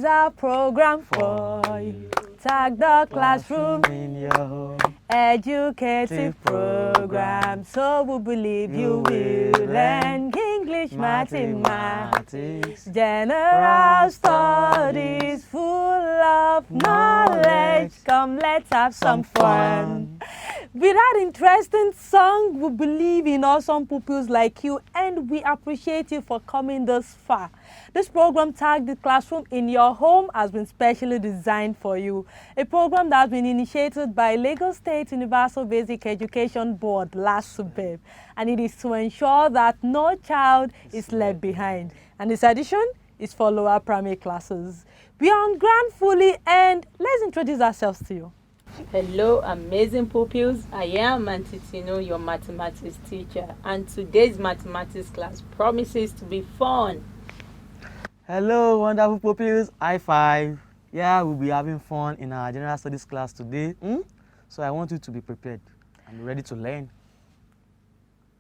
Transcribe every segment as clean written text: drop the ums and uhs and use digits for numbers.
a program for you. Tag the classroom in your home. educative program. So we believe you will learn English, mathematics, general studies, full of knowledge. Come, let's have some fun. With that interesting song, we believe in awesome pupils like you, and we appreciate you for coming this far. This program, Tag the Classroom in Your Home, has been specially designed for you. A program that has been initiated by Lagos State Universal Basic Education Board, LASUBEB, and it is to ensure that no child is left behind. And this edition is for lower primary classes. We are on ground fully, and let's introduce ourselves to you. Hello, amazing pupils. I am Auntie Tino, your mathematics teacher, and today's mathematics class promises to be fun. Hello, wonderful pupils. High five. Yeah, we'll be having fun in our general studies class today. So I want you to be prepared and ready to learn.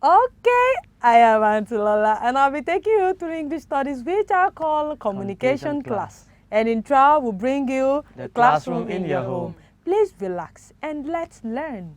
Okay, I am Auntie Lola, and I'll be taking you through English studies, which I call communication class. And in trial, we'll bring you The classroom in your home. Please relax and let's learn.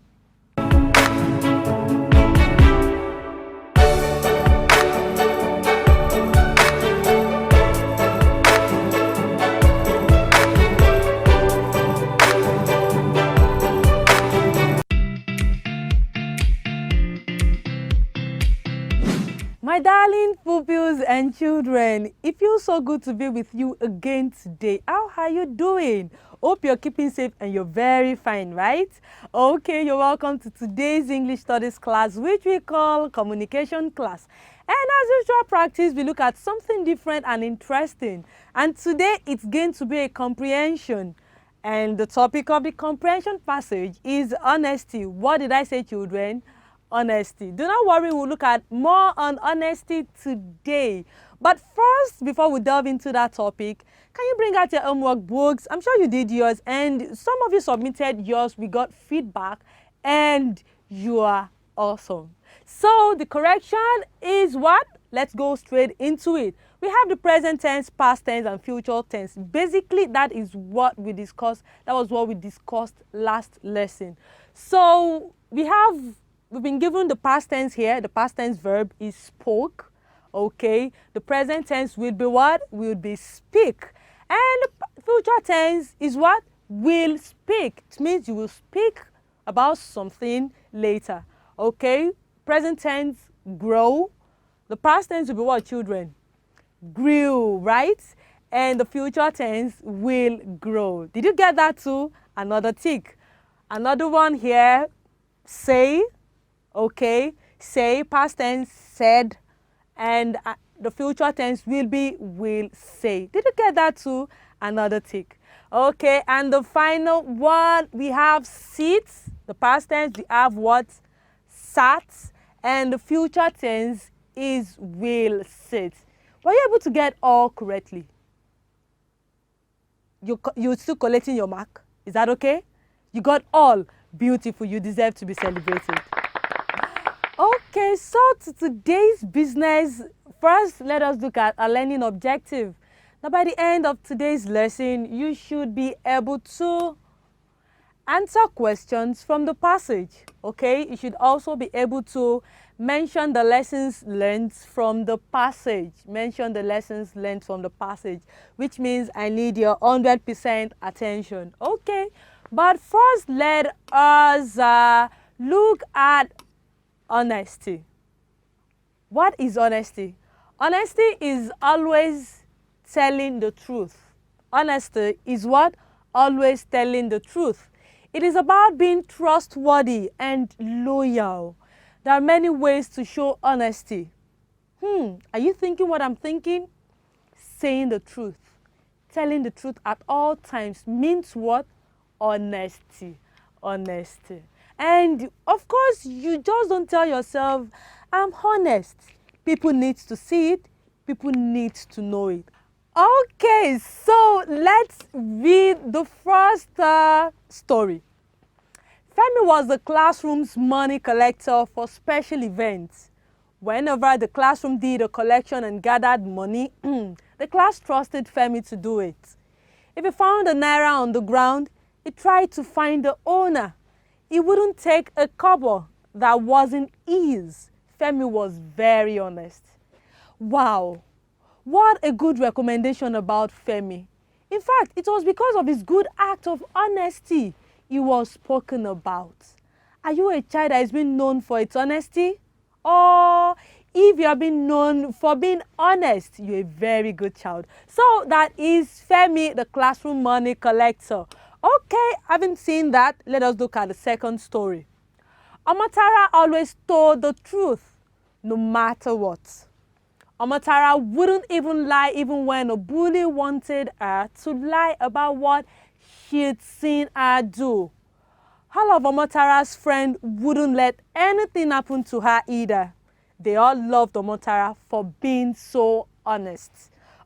My darling pupils and children, it feels so good to be with you again today. How are you doing? Hope you're keeping safe and you're very fine, right? Okay, you're welcome to today's English Studies class, which we call communication class. And as usual practice, we look at something different and interesting. And today it's going to be a comprehension. And the topic of the comprehension passage is honesty. What did I say, children? Honesty. Do not worry, we'll look at more on honesty today. But first, before we delve into that topic, can you bring out your homework books? I'm sure you did yours, and some of you submitted yours. We got feedback, and you are awesome. So the correction is what? Let's go straight into it. We have the present tense, past tense, and future tense. Basically, that is what we discussed. That was what we discussed last lesson. So we've been given the past tense here. The past tense verb is spoke. Okay. The present tense will be what? Will be speak. And the future tense is what? Will speak. It means you will speak about something later. Okay. Present tense, grow. The past tense will be what, children? Grew, right? And the future tense will grow. Did you get that too? Another tick. Another one here, say. Okay, say, past tense, said, and the future tense will be will say. Did you get that too? Another tick. Okay, and the final one, we have sit. The past tense, we have what? Sat, and the future tense is will sit. Were you able to get all correctly? You're still collecting your mark? Is that okay? You got all. Beautiful. You deserve to be celebrated. Okay, so to today's business, first let us look at our learning objective. Now by the end of today's lesson, you should be able to answer questions from the passage. Okay, you should also be able to mention the lessons learned from the passage. Mention the lessons learned from the passage, which means I need your 100% attention. Okay, but first let us look at honesty. What is honesty? Honesty is always telling the truth. Honesty is what? Always telling the truth. It is about being trustworthy and loyal. There are many ways to show honesty. Are you thinking what I'm thinking? Saying the truth. Telling the truth at all times means what? Honesty. Honesty. And of course, you just don't tell yourself, I'm honest. People need to see it. People need to know it. Okay, so let's read the first story. Femi was the classroom's money collector for special events. Whenever the classroom did a collection and gathered money, the class trusted Femi to do it. If he found a naira on the ground, he tried to find the owner. He wouldn't take a kobo that wasn't his. Femi was very honest. Wow, what a good recommendation about Femi. In fact, it was because of his good act of honesty he was spoken about. Are you a child that has been known for its honesty? Or if you have been known for being honest, you're a very good child. So that is Femi, the classroom money collector. Okay, having seen that, let us look at the second story. Omatara always told the truth, no matter what. Omatara wouldn't even lie even when a bully wanted her to lie about what she'd seen her do. All of Omatara's friends wouldn't let anything happen to her either. They all loved Omatara for being so honest.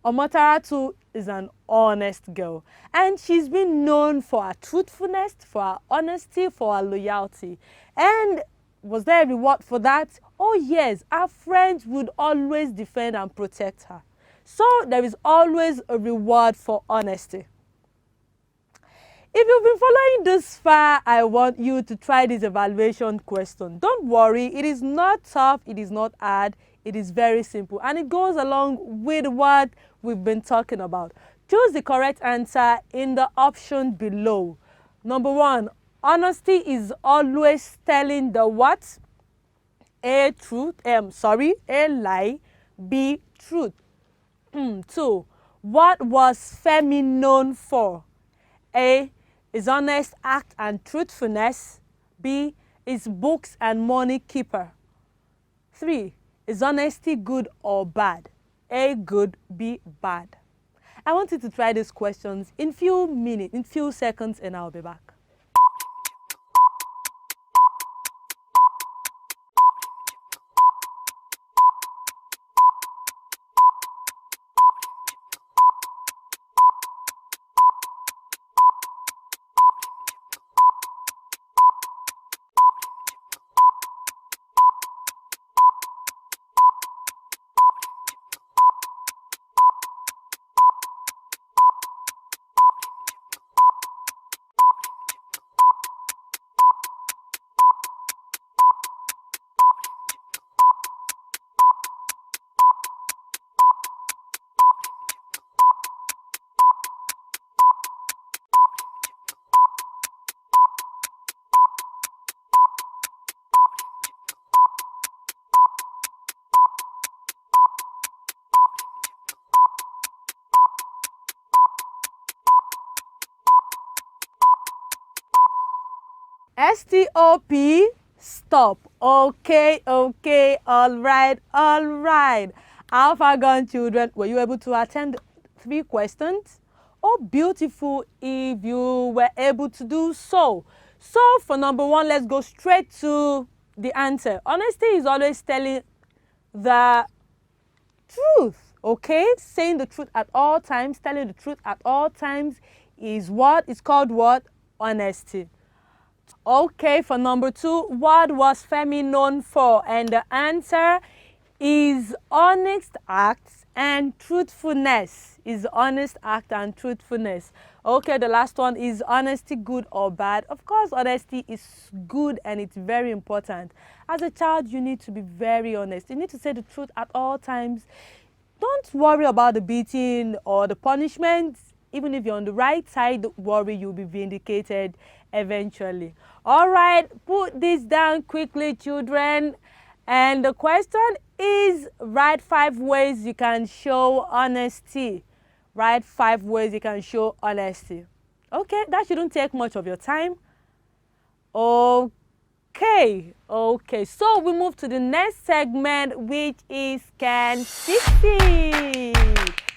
Omatara too is an honest girl, and she's been known for her truthfulness, for her honesty, for her loyalty. And was there a reward for that? Oh yes, her friends would always defend and protect her. So there is always a reward for honesty. If you've been following this far, I want you to try this evaluation question. Don't worry, it is not tough, it is not hard, it is very simple, and it goes along with what we've been talking about. Choose the correct answer in the option below. Number 1, honesty is always telling the what? A lie, B truth. 2, what was Femi known for? A is honest act and truthfulness. B is books and money keeper. 3, is honesty good or bad? A good, B bad. I want you to try these questions in few seconds, and I'll be back. STOP, stop. Okay, all right. How far gone, children? Were you able to attend 3 questions? Oh, beautiful if you were able to do so. So for number 1, let's go straight to the answer. Honesty is always telling the truth, okay? Saying the truth at all times, telling the truth at all times is what? It's called what? Honesty. Okay, for number 2, what was Femi known for? And the answer is honest acts and truthfulness. Is honest act and truthfulness. Okay, the last one, is honesty good or bad? Of course, honesty is good and it's very important. As a child, you need to be very honest. You need to say the truth at all times. Don't worry about the beating or the punishment. Even if you're on the right side, don't worry, you'll be vindicated eventually. All right, put this down quickly, children. And the question is, write 5 ways you can show honesty. Write 5 ways you can show honesty. Okay, that shouldn't take much of your time. Okay, so we move to the next segment, which is Can 60.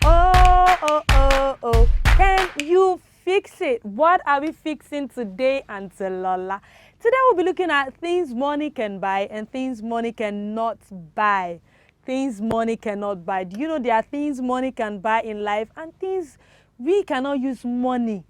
Oh. Can you fix it? What are we fixing today, Auntie Lola? Today we'll be looking at things money can buy and things money cannot buy. Things money cannot buy. Do you know there are things money can buy in life and things we cannot use money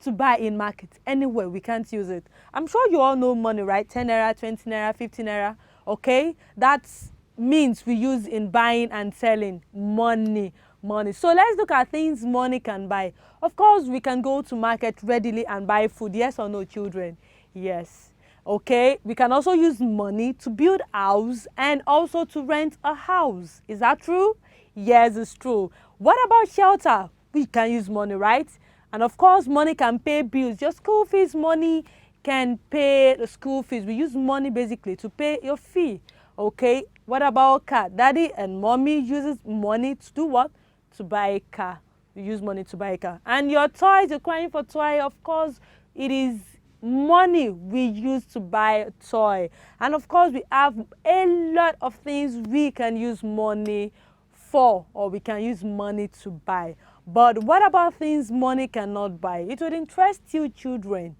to buy in market? Anywhere we can't use it. I'm sure you all know money, right? 10 naira, 20 naira, 50 naira. Okay, that's means we use in buying and selling? Money. Money. So let's look at things money can buy. Of course, we can go to market readily and buy food. Yes or no, children? Yes. Okay. We can also use money to build a house and also to rent a house. Is that true? Yes, it's true. What about shelter? We can use money, right? And of course, money can pay bills. Your school fees money can pay the school fees. We use money basically to pay your fee. Okay. What about car? Daddy and mommy uses money to do what? To buy a car. You use money to buy a car. And your toys, you're crying for toy, of course, it is money we use to buy a toy. And of course, we have a lot of things we can use money for, or we can use money to buy. But what about things money cannot buy? It would interest you, children,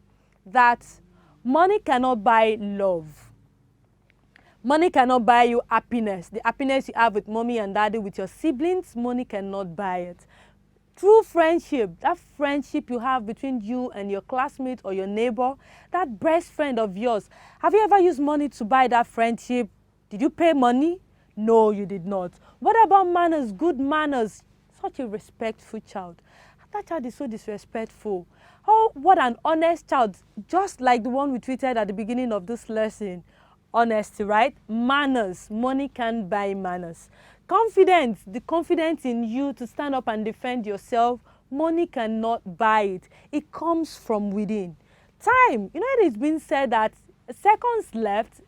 that money cannot buy love. Money cannot buy you happiness. The happiness you have with mommy and daddy, with your siblings, money cannot buy it. True friendship, that friendship you have between you and your classmate or your neighbor, that best friend of yours, have you ever used money to buy that friendship? Did you pay money? No, you did not. What about manners, good manners? Such a respectful child. That child is so disrespectful. Oh, what an honest child, just like the one we treated at the beginning of this lesson. Honesty, right? Manners. Money can't buy manners. Confidence. The confidence in you to stand up and defend yourself. Money cannot buy it. It comes from within. Time. You know, it has been said that seconds left,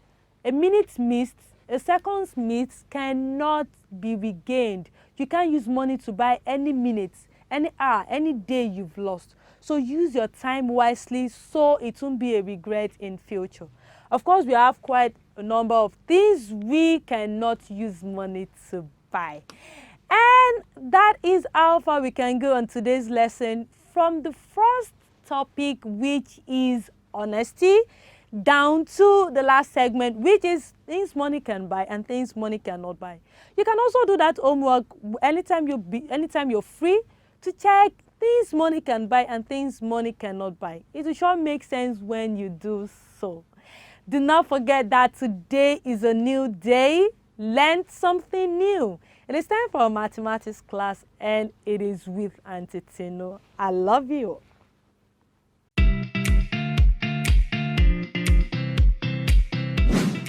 a minute missed, a second's missed cannot be regained. You can't use money to buy any minutes, any hour, any day you've lost. So use your time wisely so it won't be a regret in future. Of course, we have quite a number of things we cannot use money to buy. And that is how far we can go on today's lesson from the first topic, which is honesty, down to the last segment, which is things money can buy and things money cannot buy. You can also do that homework anytime you're free to check things money can buy and things money cannot buy. It will sure make sense when you do so. Do not forget that today is a new day. Learn something new. It is time for a mathematics class, and it is with Auntie Tino. I love you.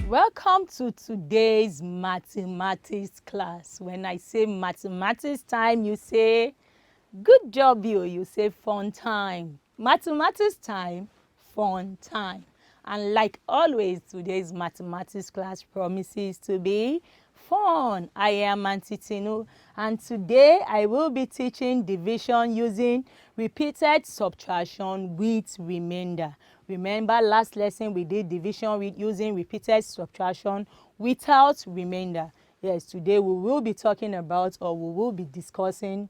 Welcome to today's mathematics class. When I say mathematics time, you say, good job, you say fun time. Mathematics time, fun time. And like always, today's mathematics class promises to be fun. I am Auntie Tino, and today I will be teaching division using repeated subtraction with remainder. Remember, last lesson we did division using repeated subtraction without remainder. Yes, today we will be talking about, or we will be discussing,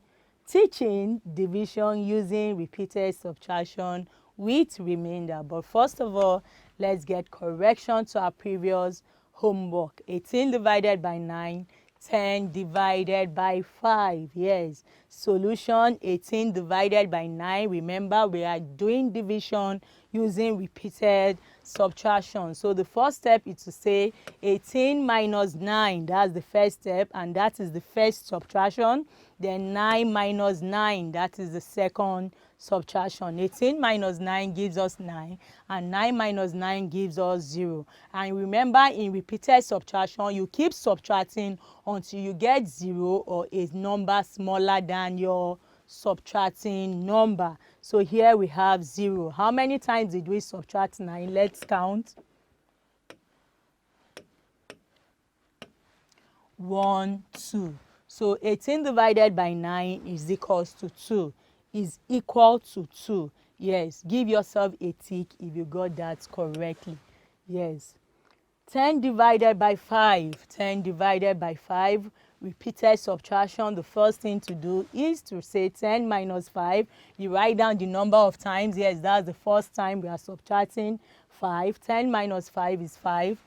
teaching division using repeated subtraction with remainder. But first of all, let's get correction to our previous homework. 18 divided by 9, 10 divided by 5. Yes, solution 18 divided by 9. Remember, we are doing division using repeated subtraction. So the first step is to say 18 minus 9. That's the first step, and that is the first subtraction. Then 9 minus 9. That is the second subtraction. 18 minus 9 gives us 9, and 9 minus 9 gives us 0. And remember, in repeated subtraction, you keep subtracting until you get 0 or a number smaller than your subtracting number. So here we have 0. How many times did we subtract 9? Let's count. 1, 2. So 18 divided by 9 is equals to 2. Is equal to 2. Yes, give yourself a tick if you got that correctly. Yes. 10 divided by 5. 10 divided by 5. Repeated subtraction. The first thing to do is to say 10 minus 5. You write down the number of times. Yes, that's the first time we are subtracting 5. 10 minus 5 is 5.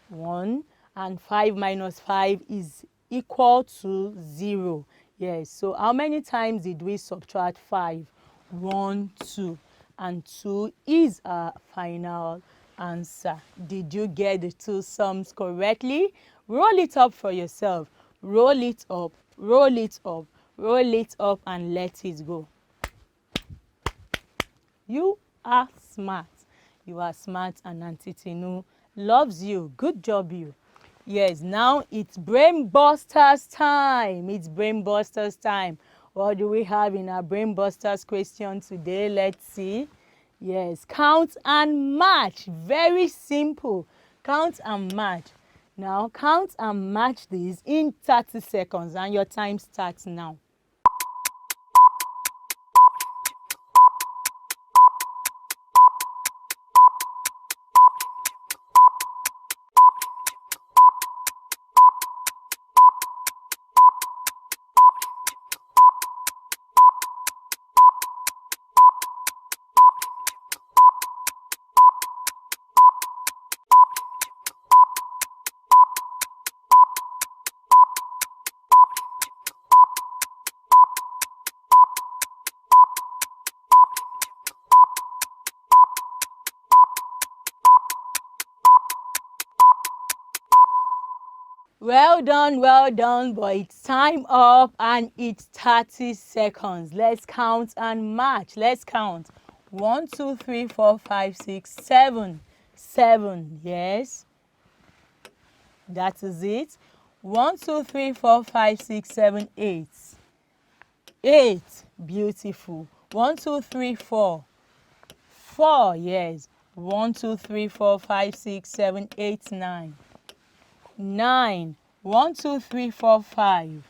1. And 5 minus 5 is equal to 0. Yes, so how many times did we subtract 5? 1, 2. And 2 is our final answer. Did you get the two sums correctly? Roll it up for yourself. Roll it up, roll it up, roll it up, and let it go. You are smart. You are smart, and Auntie Tinu loves you. Good job, you. Yes, now it's Brain Busters time. It's Brain Busters time. What do we have in our Brain Busters question today? Let's see. Yes, count and match. Very simple. Count and match. Now, count and match these in 30 seconds, and your time starts now. Well done, but it's time up and it's 30 seconds. Let's count and match. Let's count. 1, 2, 3, 4, 5, 6, 7. 7, yes. That is it. 1, 2, 3, 4, 5, 6, 7, 8. 8, beautiful. 1, 2, 3, 4. 4, yes. 1, 2, 3, 4, 5, 6, 7, 8, 9. 9. 1, 2, 3, 4, 5.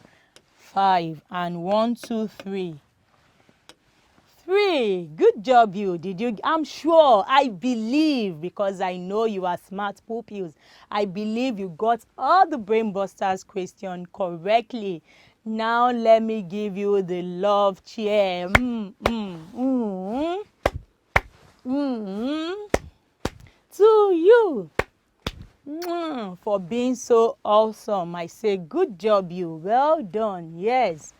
5 and 1, 2, 3. 3. Good job, you. Did you? I'm sure. I believe, because I know you are smart pupils. I believe you got all the Brain Busters question correctly. Now let me give you the love cheer. To you. For being so awesome. I say good job, you. Well done. Yes.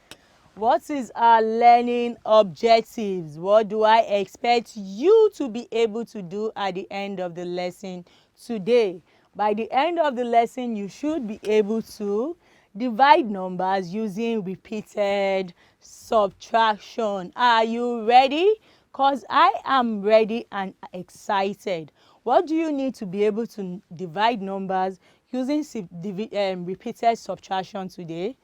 What is our learning objectives? What do I expect you to be able to do at the end of the lesson today? By the end of the lesson, you should be able to divide numbers using repeated subtraction. Are you ready? Because I am ready and excited. What do you need to be able to divide numbers using repeated subtraction today?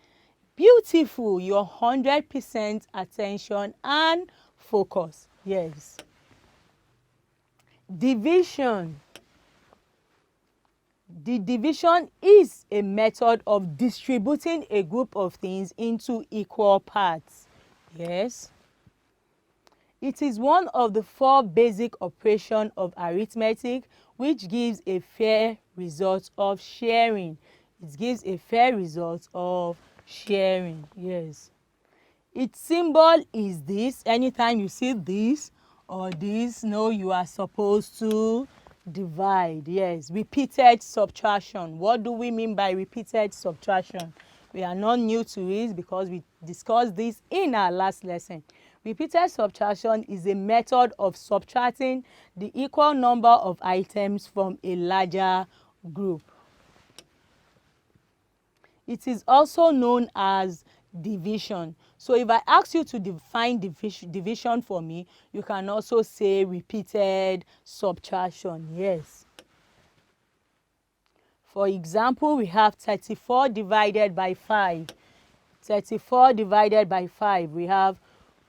Beautiful. Your 100% attention and focus. Yes. Division. The division is a method of distributing a group of things into equal parts. Yes. It is one of the 4 basic operations of arithmetic, which gives a fair result of sharing. It gives a fair result of sharing. Yes. Its symbol is this. Anytime you see this or this, no, you are supposed to divide. Yes. Repeated subtraction. What do we mean by repeated subtraction? We are not new to it because we discussed this in our last lesson. Repeated subtraction is a method of subtracting the equal number of items from a larger group. It is also known as division. So if I ask you to define division for me, you can also say repeated subtraction. Yes. For example, we have 34 divided by 5. 34 divided by 5. We have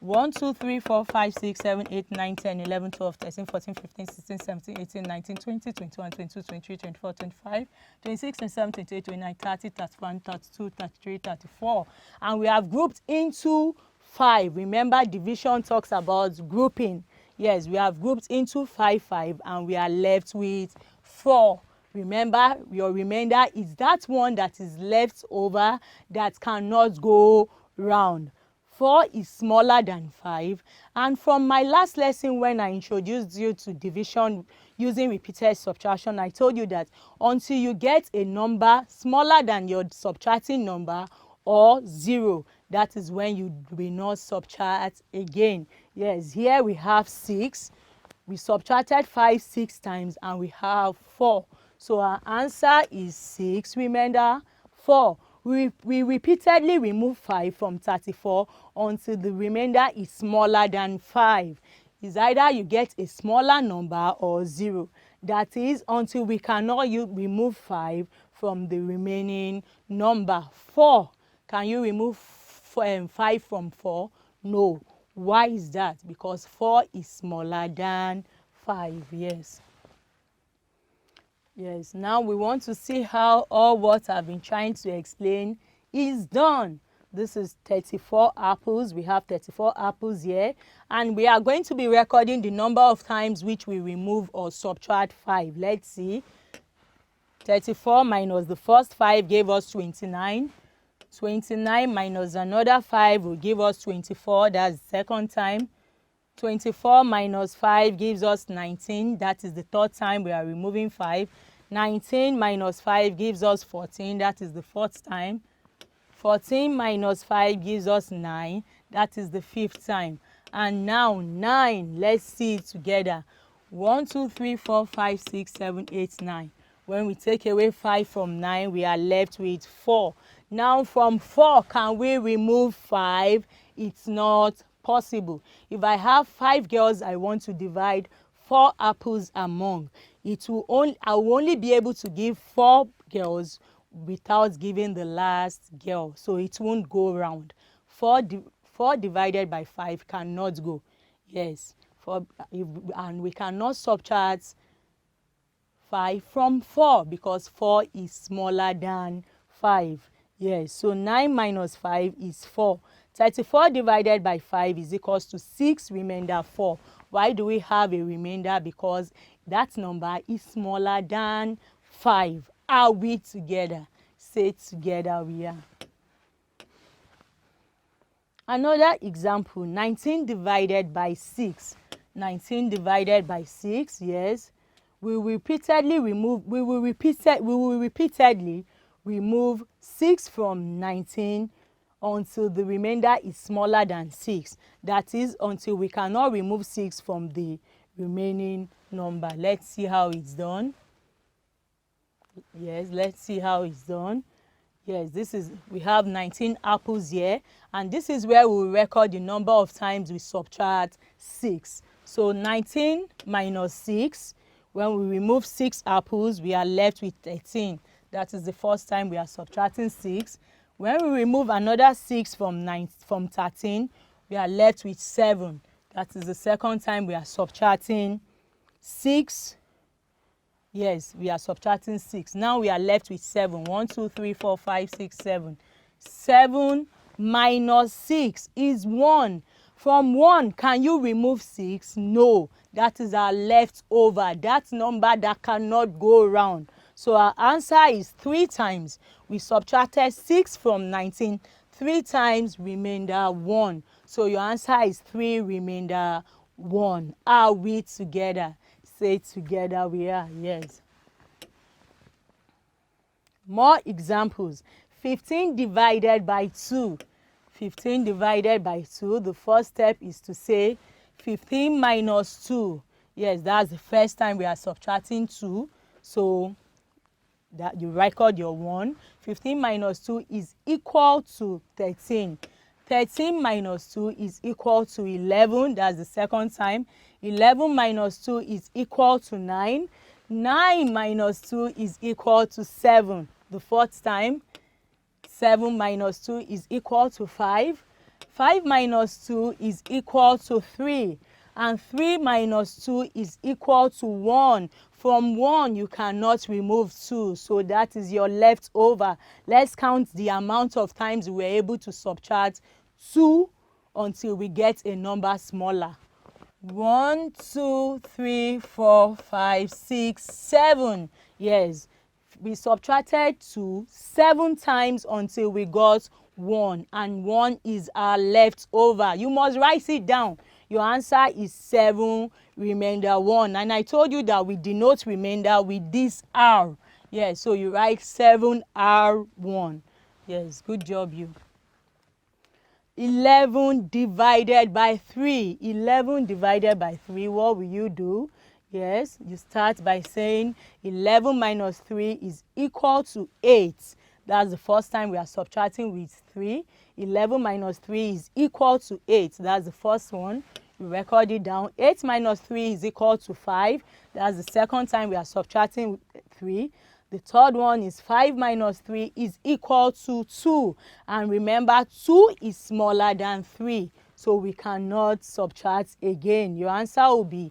1, 2, 3, 4, 5, 6, 7, 8, 9, 10, 11, 12, 13, 14, 15, 16, 17, 18, 19, 20, 21, 22, 23, 24, 25, 26, 27, 28, 29, 30, 31, 32, 33, 34. And we have grouped into 5. Remember, division talks about grouping. Yes, we have grouped into 5, 5, and we are left with 4. Remember, your remainder is that one that is left over that cannot go round. 4 is smaller than 5. And from my last lesson when I introduced you to division using repeated subtraction, I told you that until you get a number smaller than your subtracting number or 0, that is when you will not subtract again. Yes, here we have 6. We subtracted 5 6 times and we have 4. So our answer is 6 remainder 4. We repeatedly remove 5 from 34 until the remainder is smaller than 5. It's either you get a smaller number or 0. That is until we cannot remove 5 from the remaining number. 4. Can you remove 5 from 4? No. Why is that? Because 4 is smaller than 5. Yes. Yes, now we want to see how all what I've been trying to explain is done. This is 34 apples. We have 34 apples here. And we are going to be recording the number of times which we remove or subtract 5. Let's see. 34 minus the first 5 gave us 29. 29 minus another 5 will give us 24. That's the second time. 24 minus 5 gives us 19. That is the third time we are removing 5. 19 minus 5 gives us 14. That is the fourth time. 14 minus 5 gives us 9. That is the fifth time. And now 9. Let's see it together. 1, 2, 3, 4, 5, 6, 7, 8, 9. When we take away 5 from 9, we are left with 4. Now from 4, can we remove 5? It's not possible. If I have 5 girls I want to divide 4 apples among, I will only be able to give 4 girls without giving the last girl, so it won't go round. 4 divided by 5 cannot go. Yes, and we cannot subtract 5 from 4 because 4 is smaller than 5. Yes, so 9 minus 5 is 4. 34 divided by 5 is equals to 6 remainder 4. Why do we have a remainder? Because that number is smaller than 5. Are we together? Say together we are. Another example, 19 divided by 6. 19 divided by 6, yes. We will repeatedly remove 6 from 19 until the remainder is smaller than 6. That is until we cannot remove 6 from the remaining number. Let's see how it's done. Yes, let's see how it's done. Yes, we have 19 apples here, and this is where we will record the number of times we subtract 6. So 19 minus 6, when we remove 6 apples, we are left with 13. That is the first time we are subtracting 6. When we remove another 6 from 13, we are left with 7. That is the second time we are subtracting 6. Yes, we are subtracting 6. Now we are left with 7. 1, 2, 3, 4, 5, 6, 7. 7 minus 6 is 1. From 1, can you remove 6? No. That is our leftover. That number that cannot go round. So our answer is 3 times. We subtracted 6 from 19. 3 times remainder 1. So your answer is 3 remainder 1. Are we together? Say together we are. Yes. More examples. 15 divided by 2. 15 divided by 2. The first step is to say 15 minus 2. Yes, that's the first time we are subtracting 2. So that you record your 1. 15 minus 2 is equal to 13. 13 minus 2 is equal to 11. That's the second time. 11 minus 2 is equal to 9. 9 minus 2 is equal to 7. The fourth time. 7 minus 2 is equal to 5. 5 minus 2 is equal to 3. And 3 minus 2 is equal to 1. From 1, you cannot remove 2. So that is your leftover. Let's count the amount of times we were able to subtract 2 until we get a number smaller. 1, 2, 3, 4, 5, 6, 7. Yes, we subtracted 2 7 times until we got 1. And 1 is our leftover. You must write it down. Your answer is 7 remainder 1. And I told you that we denote remainder with this R. Yes, so you write 7R1. Yes, good job you. 11 divided by 3. 11 divided by 3, what will you do? Yes, you start by saying 11 minus 3 is equal to 8. That's the first time we are subtracting with 3. 11 minus 3 is equal to 8. That's the first one. We record it down. 8 minus 3 is equal to 5. That's the second time we are subtracting with 3. The third one is 5 minus 3 is equal to 2. And remember, 2 is smaller than 3. So we cannot subtract again. Your answer will be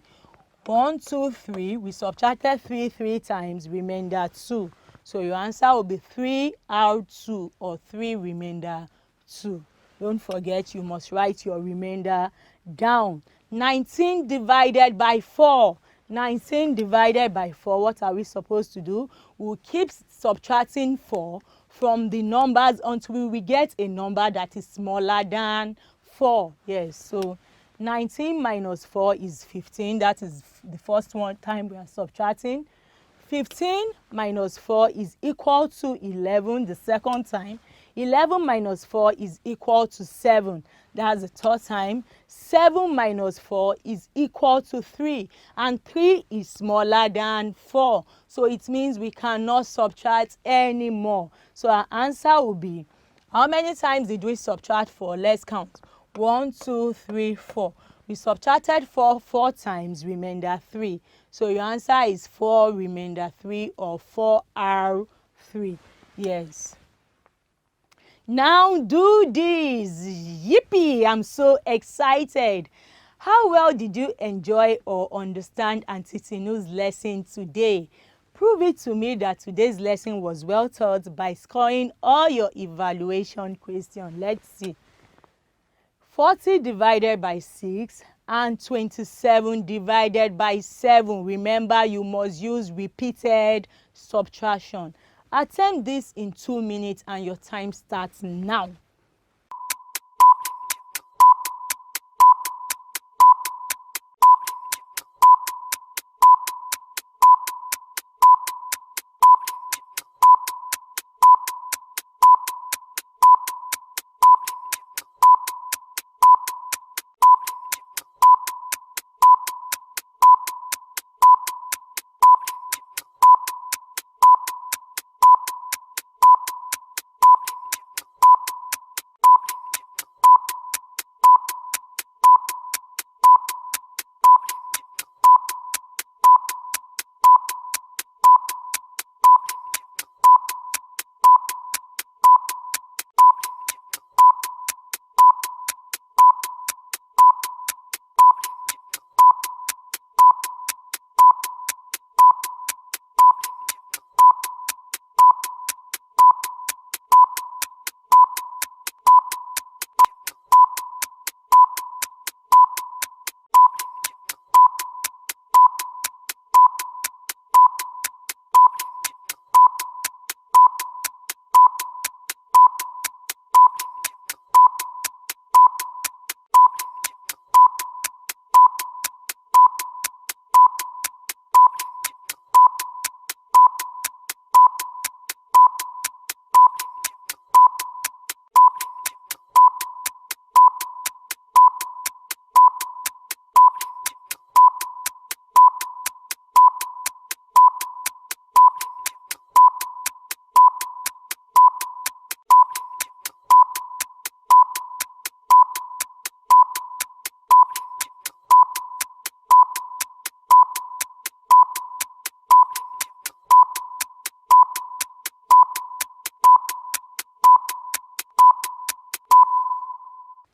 1, 2, 3. We subtracted 3 times, remainder 2. So your answer will be 3R2 or 3 remainder 2. Don't forget, you must write your remainder down. 19 divided by 4. 19 divided by 4, what are we supposed to do? We'll keep subtracting 4 from the numbers until we get a number that is smaller than 4. Yes, so 19 minus 4 is 15. That is the first one time we are subtracting. 15 minus 4 is equal to 11 the second time. 11 minus 4 is equal to 7. That's the third time. 7 minus 4 is equal to 3. And 3 is smaller than 4. So it means we cannot subtract anymore. So our answer will be, how many times did we subtract 4? Let's count. 1, 2, 3, 4. We subtracted 4 times, remainder 3. So your answer is 4 remainder 3 or 4R3. Yes. Now do this. Yippee! I'm so excited. How well did you enjoy or understand Auntie Tinu's lesson today? Prove it to me that today's lesson was well taught by scoring all your evaluation questions. Let's see. 40 divided by 6 and 27 divided by 7. Remember, you must use repeated subtraction. Attempt this in 2 minutes and your time starts now.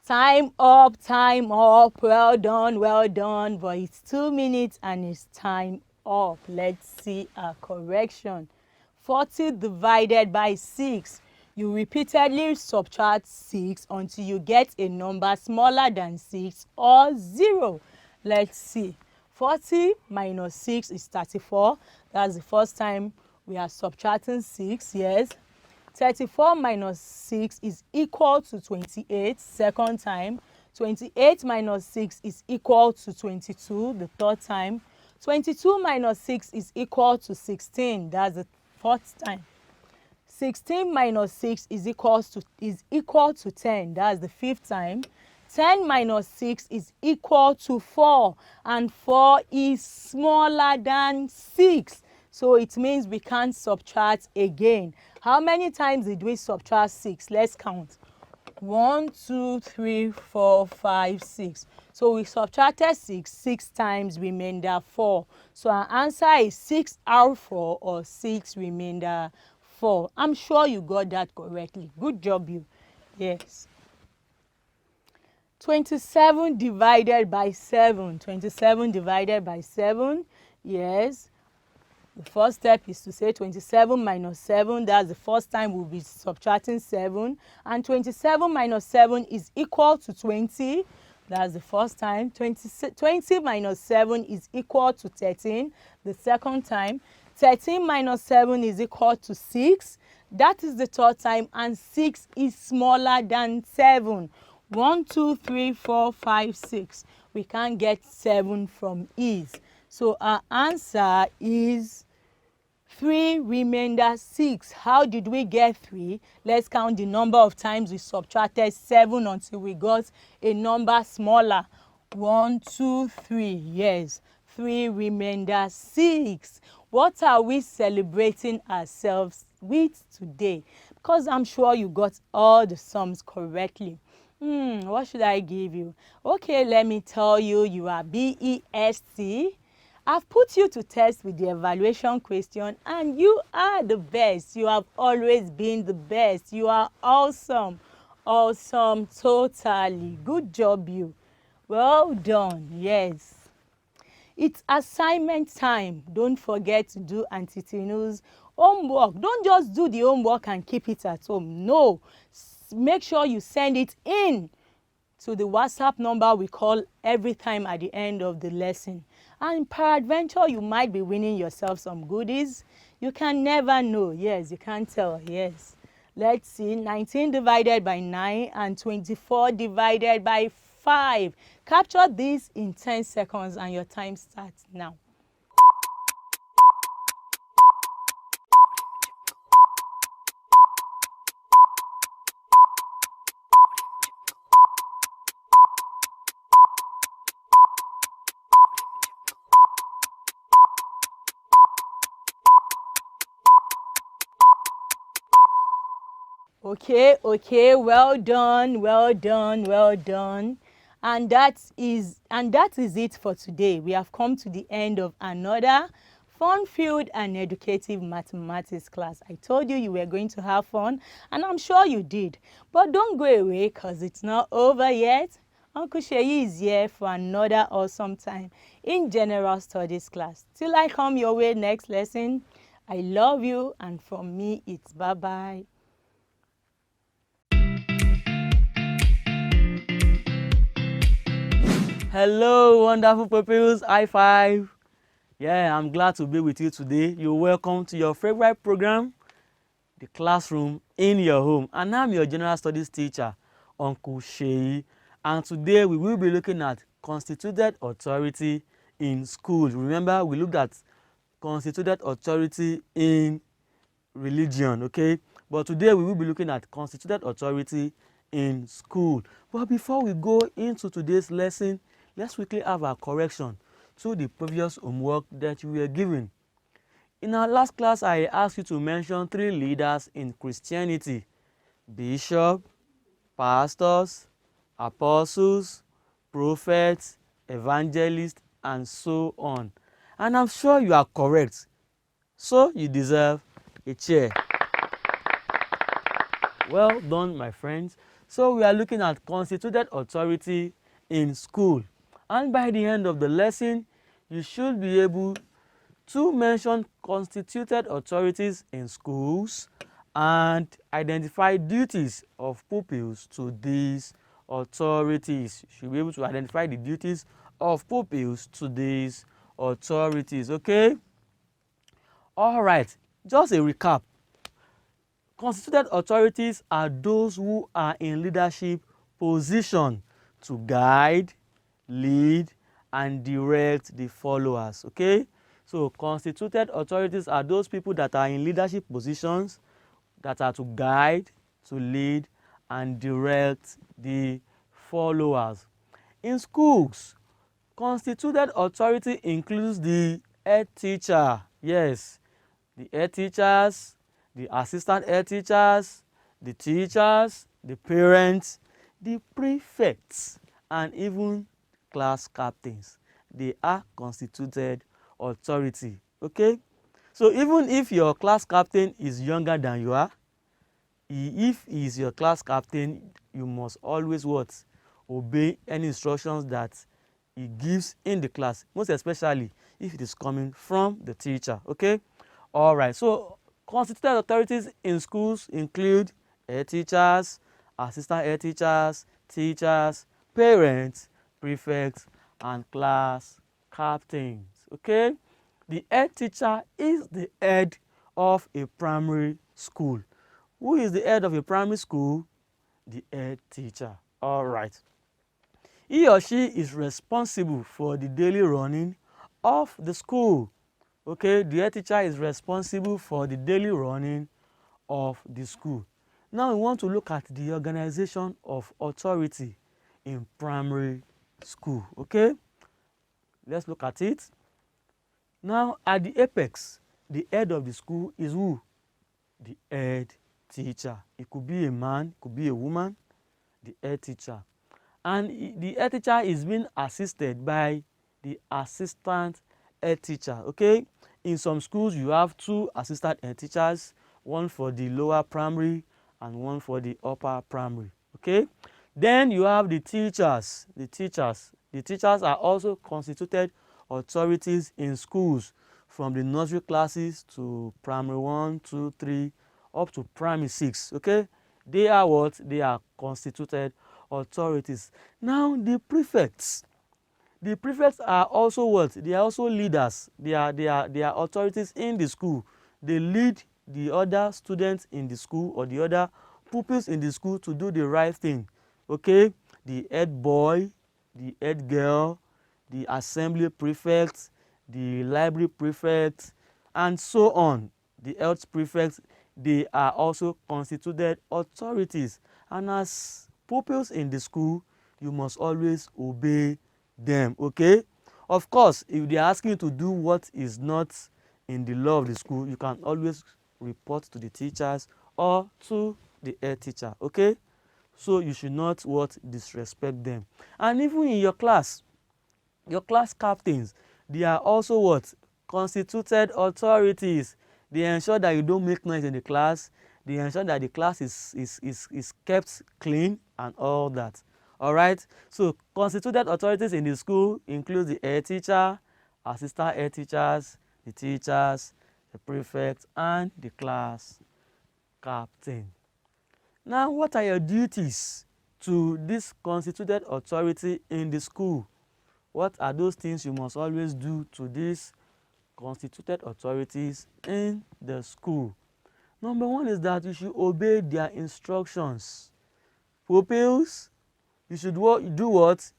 Time up, time up. Well done, well done. But it's 2 minutes and it's time up. Let's see a correction. 40 divided by 6. You repeatedly subtract 6 until you get a number smaller than 6 or 0. Let's see. 40 minus 6 is 34. That's the first time we are subtracting 6, yes. 34 minus 6 is equal to 28, second time. 28 minus 6 is equal to 22, the third time. 22 minus 6 is equal to 16, that's the fourth time. 16 minus 6 is equal to 10, that's the fifth time. 10 minus 6 is equal to 4, and 4 is smaller than 6. So it means we can't subtract again. How many times did we subtract 6? Let's count. 1, 2, 3, 4, 5, 6. So we subtracted 6 times, remainder 4. So our answer is 6R4 or 6 remainder 4. I'm sure you got that correctly. Good job, you. Yes. 27 divided by 7. 27 divided by 7. Yes. The first step is to say 27 minus 7. That's the first time we'll be subtracting 7. And 27 minus 7 is equal to 20. That's the first time. 20 minus 7 is equal to 13. The second time. 13 minus 7 is equal to 6. That is the third time. And 6 is smaller than 7. 1, 2, 3, 4, 5, 6. We can't get 7 from is. So our answer is 3 remainder 6. How did we get 3? Let's count the number of times we subtracted 7 until we got a number smaller. 1, 2, 3. Yes, 3 remainder 6. What are we celebrating ourselves with today? Because I'm sure you got all the sums correctly. What should I give you? Okay, let me tell you, you are BEST. I've put you to test with the evaluation question, and you are the best. You have always been the best. You are awesome. Awesome, totally. Good job, you. Well done, yes. It's assignment time. Don't forget to do Auntie Tinu's homework. Don't just do the homework and keep it at home. No. Make sure you send it in to the WhatsApp number we call every time at the end of the lesson. And peradventure, you might be winning yourself some goodies. You can never know. Yes, you can't tell. Yes. Let's see. 19 divided by 9 and 24 divided by 5. Capture this in 10 seconds and your time starts now. Okay, well done, well done, well done. And that is it for today. We have come to the end of another fun-filled and educative mathematics class. I told you were going to have fun, and I'm sure you did. But don't go away, because it's not over yet. Uncle Sheyi is here for another awesome time in General Studies class. Till I come your way next lesson, I love you, and from me, it's bye-bye. Hello, wonderful pupils. High five. Yeah, I'm glad to be with you today. You're welcome to your favorite program, the classroom in your home. And I'm your general studies teacher, Uncle Sheyi. And today we will be looking at constituted authority in schools. Remember, we looked at constituted authority in religion, okay? But today we will be looking at constituted authority in school. But before we go into today's lesson, let's quickly have a correction to the previous homework that you were given. In our last class, I asked you to mention 3 leaders in Christianity: bishop, pastors, apostles, prophets, evangelists, and so on. And I'm sure you are correct. So you deserve a chair. Well done, my friends. So we are looking at constituted authority in school. And by the end of the lesson, you should be able to mention constituted authorities in schools and identify duties of pupils to these authorities. You should be able to identify the duties of pupils to these authorities, okay? All right, just a recap. Constituted authorities are those who are in leadership position to guide, lead, and direct the followers, okay? So constituted authorities are those people that are in leadership positions that are to guide, to lead, and direct the followers. In schools, constituted authority includes the head teacher. Yes, the head teachers, the assistant head teachers, the teachers, the parents, the prefects, and even class captains. They are constituted authority. Okay? So even if your class captain is younger than you are, if he is your class captain, you must always what? Obey any instructions that he gives in the class, most especially if it is coming from the teacher. Okay? All right. So constituted authorities in schools include head teachers, assistant head teachers, teachers, parents, prefects, and class captains. Okay? The head teacher is the head of a primary school. Who is the head of a primary school? The head teacher. All right. He or she is responsible for the daily running of the school. Okay, the head teacher is responsible for the daily running of the school. Now we want to look at the organization of authority in primary school. Okay, let's look at it. Now at the apex, the head of the school is who? The head teacher. It could be a man, it could be a woman, the head teacher. And the head teacher is being assisted by the assistant head teacher. Okay, in some schools you have 2 assistant head teachers, one for the lower primary and one for the upper primary. Okay, then you have the teachers. The teachers are also constituted authorities in schools, from the nursery classes to primary 1, 2, 3 up to primary 6. Okay, they are what? They are constituted authorities. Now the prefects are also what? They are also leaders. They are authorities in the school. They lead the other students in the school or the other pupils in the school to do the right thing. Okay, the head boy, the head girl, the assembly prefect, the library prefect, and so on. The health prefects, they are also constituted authorities. And as pupils in the school, you must always obey them. Okay, of course, if they are asking you to do what is not in the law of the school, you can always report to the teachers or to the head teacher. Okay, so you should not what? Disrespect them. And even in your class captains, they are also what? Constituted authorities. They ensure that you don't make noise in the class. They ensure that the class is kept clean and all that. All right, so constituted authorities in the school include the head teacher, assistant head teachers, the teachers, the prefect, and the class captain. Now, what are your duties to this constituted authority in the school? What are those things you must always do to these constituted authorities in the school? Number 1 is that you should obey their instructions. Pupils, you should do what?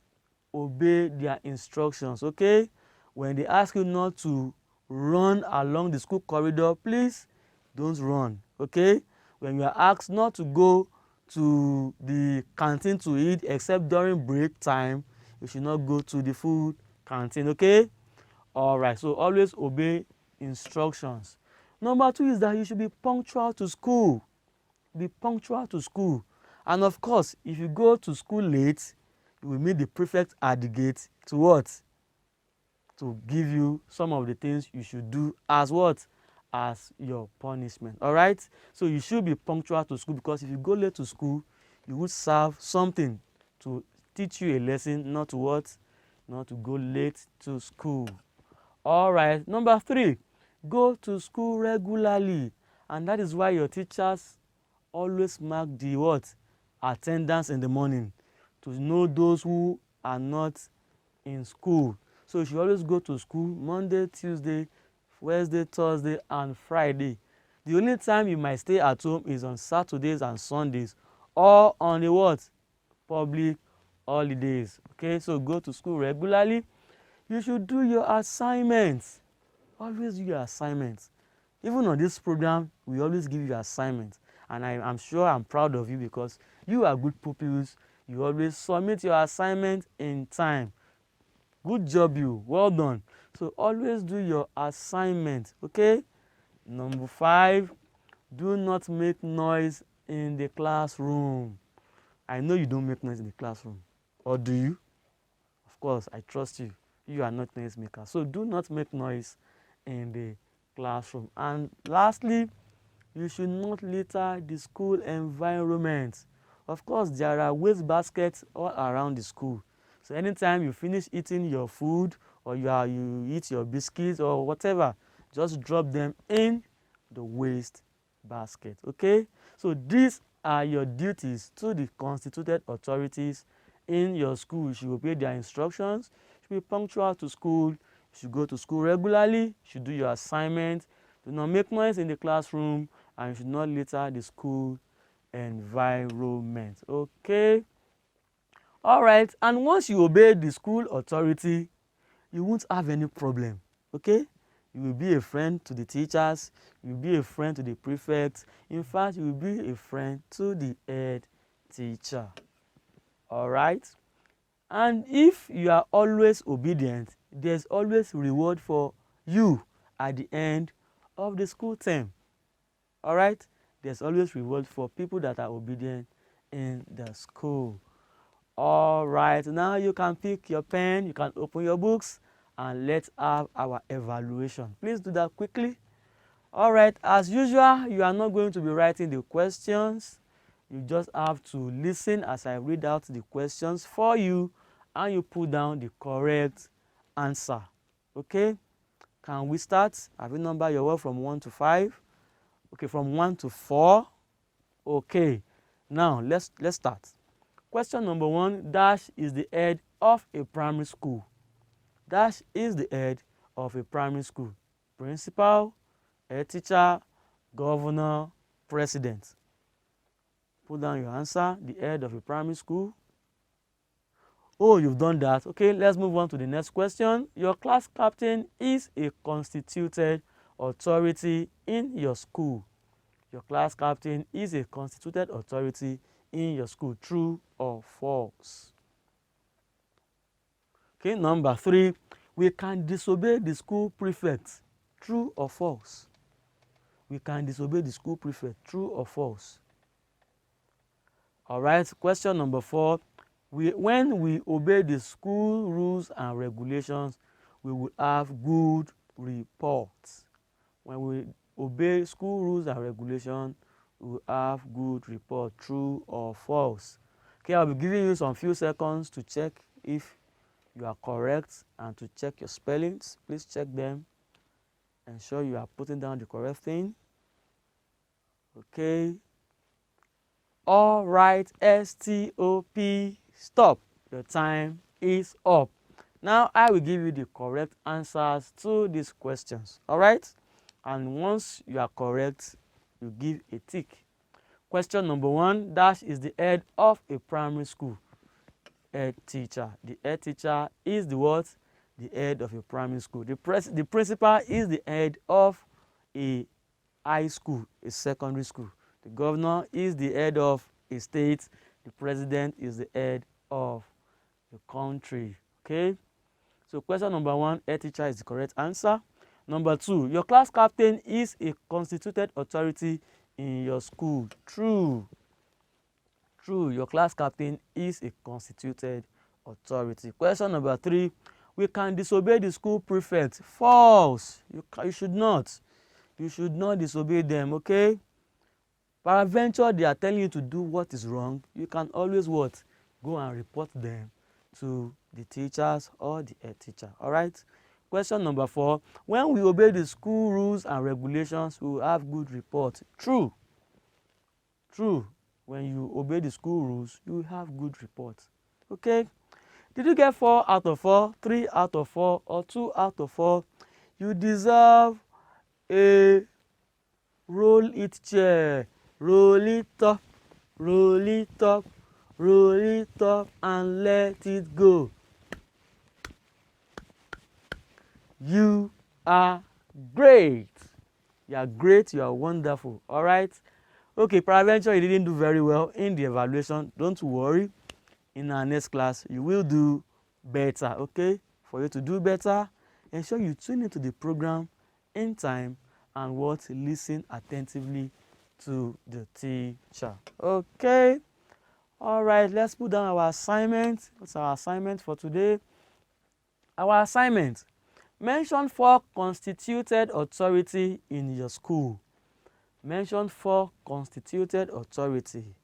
Obey their instructions. Okay, when they ask you not to run along the school corridor, please don't run. Okay, when you are asked not to go to the canteen to eat except during break time, you should not go to the food canteen. Okay, all right, so always obey instructions. Number 2 is that you should be punctual to school. Be punctual to school. And of course, if you go to school late, you will meet the prefect at the gate to what? To give you some of the things you should do as what? As your punishment. All right, so you should be punctual to school, because if you go late to school, you would serve something to teach you a lesson, not to what? Not to go late to school. All right, number 3, go to school regularly. And that is why your teachers always mark the what? Attendance in the morning, to know those who are not in school. So you should always go to school Monday, Tuesday, Wednesday, Thursday, and Friday. The only time you might stay at home is on Saturdays and Sundays, or on the what? Public holidays. Okay, so go to school regularly. You should do your assignments. Always do your assignments. Even on this program, we always give you assignments. And I'm sure I'm proud of you, because you are good pupils. You always submit your assignment in time. Good job you, well done. So always do your assignment, okay? Number 5, do not make noise in the classroom. I know you don't make noise in the classroom, or do you? Of course, I trust you. You are not noise maker. So do not make noise in the classroom. And lastly, you should not litter the school environment. Of course, there are waste baskets all around the school. So anytime you finish eating your food, or you eat your biscuits or whatever, just drop them in the waste basket. Okay? So these are your duties to the constituted authorities in your school. You should obey their instructions. You should be punctual to school. You should go to school regularly. You should do your assignment. Do not make noise in the classroom, and you should not litter the school environment. Okay? All right. And once you obey the school authority, you won't have any problem. Okay? You will be a friend to the teachers. You will be a friend to the prefects. In fact, you will be a friend to the head teacher. All right? And if you are always obedient, there's always reward for you at the end of the school term. All right? There's always reward for people that are obedient in the school. All right, now you can pick your pen, you can open your books, and let's have our evaluation. Please do that quickly. All right, as usual, you are not going to be writing the questions. You just have to listen as I read out the questions for you, and you put down the correct answer. Okay? Can we start? Have you numbered your word from 1 to 5? Okay, from 1 to 4. Okay, now let's start. Question number 1, Dash is the head of a primary school. Dash is the head of a primary school. Principal, head teacher, governor, president. Put down your answer, the head of a primary school. Oh, you've done that. Okay, let's move on to the next question. Your class captain is a constituted authority in your school. Your class captain is a constituted authority in your school. True or false? Okay, number 3, we can disobey the school prefect. True or false? We can disobey the school prefect. True or false? All right, question number 4, when we obey the school rules and regulations, we will have good reports. When we obey school rules and regulations, we will have good report. True or false? Okay, I'll be giving you some few seconds to check if you are correct and to check your spellings. Please check them. Ensure you are putting down the correct thing. Okay. All right, stop. Stop. Your time is up. Now I will give you the correct answers to these questions. All right. And once you are correct, you give a tick. Question number 1, Dash is the head of a primary school. Head teacher. The head teacher is the what? The head of a primary school. The principal is the head of a high school, a secondary school. The governor is the head of a state. The president is the head of the country. Okay? So question number 1, head teacher is the correct answer. Number 2, your class captain is a constituted authority in your school. True. True. Your class captain is a constituted authority. Question number 3, we can disobey the school prefect. False. You should not. You should not disobey them, okay? Peradventure, they are telling you to do what is wrong. You can always what? Go and report them to the teachers or the head teacher. All right? Question number 4, when we obey the school rules and regulations, we will have good report. True. True. When you obey the school rules, you will have good report. Okay? Did you get 4 out of 4, 3 out of 4, or 2 out of 4? You deserve a roll it chair. Roll it up, roll it up, roll it up, and let it go. You are great. You are great. You are wonderful. All right. Okay, peradventure you didn't do very well in the evaluation. Don't worry. in our next class, you will do better, okay? For you to do better, ensure you tune into the program in time and listen attentively to the teacher. Okay? All right, let's put down our assignment. What's our assignment for today? Our assignment. Mention 4 constituted authority in your school. Mention 4 constituted authority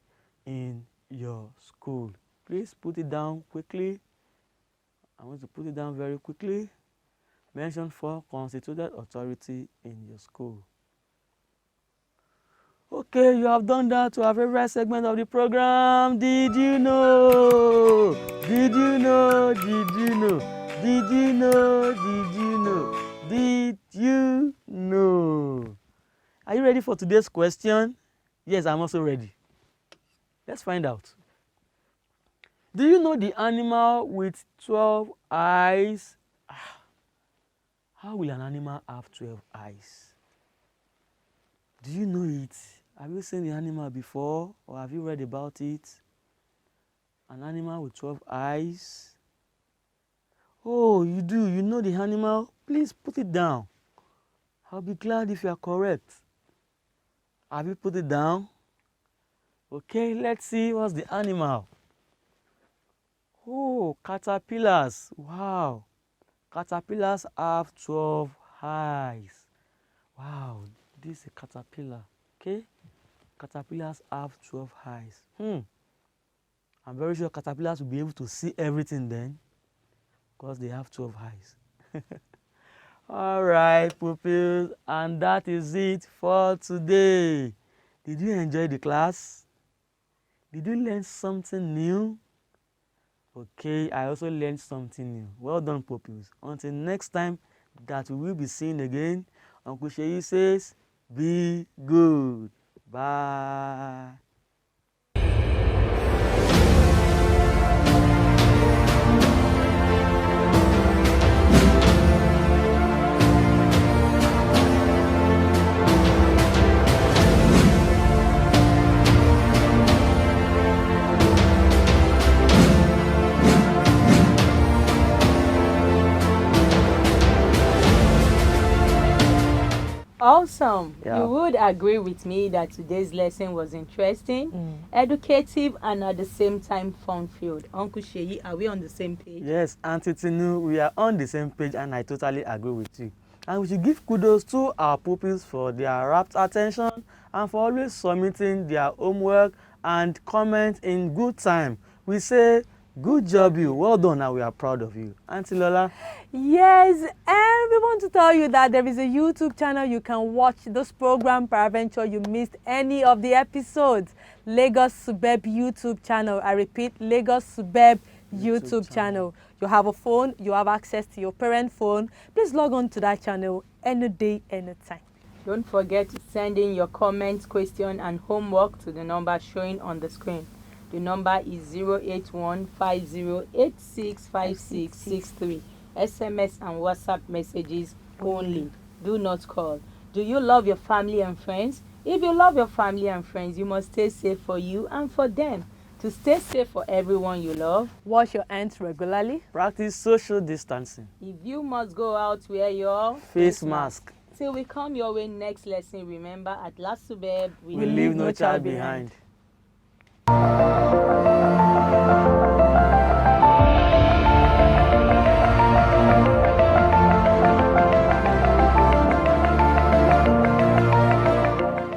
in your school. Please put it down quickly. I want to put it down very quickly. Mention 4 constituted authority in your school. Okay, you have done that to our favorite segment of the program. Did you know? Did you know? Did you know? Did you know? Did you know? Did you know? Are you ready for today's question? Yes, I'm also ready. Let's find out. Do you know the animal with 12 eyes? How will an animal have 12 eyes? Do you know it? Have you seen the animal before, or have you read about it? An animal with 12 eyes. Oh, you do. You know the animal? Please put it down. I'll be glad if you are correct. Have you put it down? Okay, let's see what's the animal. Oh, caterpillars. Wow. Caterpillars have 12 eyes. Wow, this is a caterpillar. Okay? Caterpillars have 12 eyes. I'm very sure caterpillars will be able to see everything then, because they have 12 eyes. All right, pupils, and that is it for today. Did you enjoy the class? Did you learn something new? Okay, I also learned something new. Well done, pupils. Until next time that we will be seeing again, Uncle Sheyi says, be good. Bye. Awesome. Yeah. You would agree with me that today's lesson was interesting, educative, and at the same time fun-filled. Uncle Sheyi, are we on the same page? Yes, Auntie Tinu, we are on the same page, and I totally agree with you. And we should give kudos to our pupils for their rapt attention and for always submitting their homework and comment in good time. We say, good job you, well done, and we are proud of you. Auntie Lola? Yes, and we want to tell you that there is a YouTube channel you can watch this program. Peradventure you missed any of the episodes. Lagos Subeb YouTube channel. I repeat, Lagos Subeb YouTube channel. You have a phone, you have access to your parent phone. Please log on to that channel any day, anytime. Don't forget to send in your comments, question, and homework to the number showing on the screen. The number is 08150865663. SMS and WhatsApp messages only. Do not call. Do you love your family and friends? If you love your family and friends, you must stay safe for you and for them. To stay safe for everyone you love, wash your hands regularly. Practice social distancing. If you must go out, wear your Face mask. Till we come your way next lesson, remember, at Last Subeb, We leave no child behind.